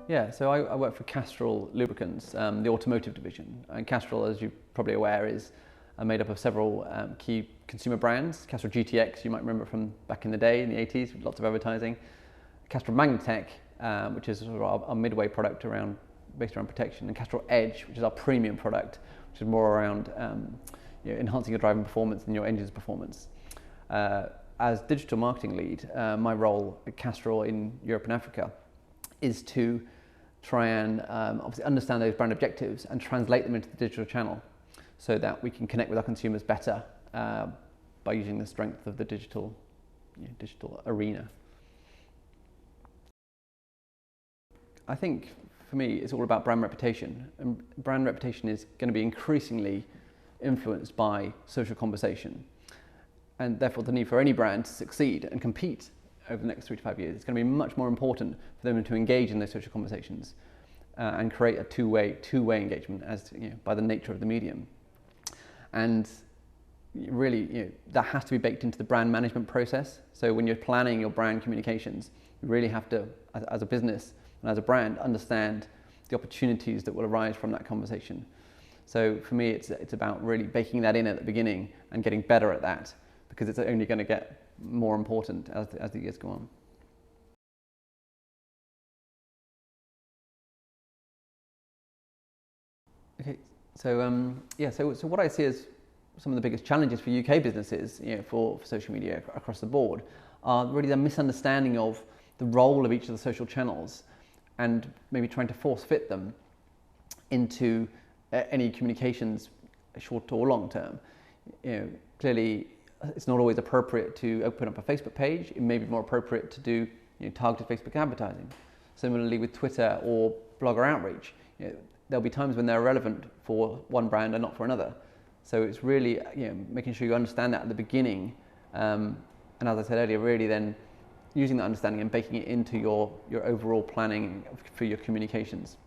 Yeah, so I work for Castrol Lubricants, the automotive division. And Castrol, as you're probably aware, is made up of several key consumer brands. Castrol GTX, you might remember from back in the day, in the 80s, with lots of advertising. Castrol Magnatech, which is sort of our midway product based around protection. And Castrol Edge, which is our premium product, which is more around enhancing your driving performance and your engine's performance. As digital marketing lead, my role at Castrol in Europe and Africa is to try and obviously understand those brand objectives and translate them into the digital channel so that we can connect with our consumers better by using the strength of the digital arena. I think for me it's all about brand reputation, and brand reputation is going to be increasingly influenced by social conversation, and therefore the need for any brand to succeed and compete over the next 3 to 5 years. It's going to be much more important for them to engage in those social conversations and create a two-way engagement, as by the nature of the medium. And really, that has to be baked into the brand management process. So when you're planning your brand communications, you really have to, as a business and as a brand, understand the opportunities that will arise from that conversation. So for me, it's about really baking that in at the beginning and getting better at that, because it's only going to get more important as the years go on. Okay, so what I see as some of the biggest challenges for UK businesses, for social media across the board, are really the misunderstanding of the role of each of the social channels, and maybe trying to force fit them into any communications, short or long term. Clearly, it's not always appropriate to open up a Facebook page. It may be more appropriate to do targeted Facebook advertising. Similarly with Twitter or blogger outreach, there'll be times when they're relevant for one brand and not for another. So it's really making sure you understand that at the beginning, and as I said earlier, really then using that understanding and baking it into your overall planning for your communications.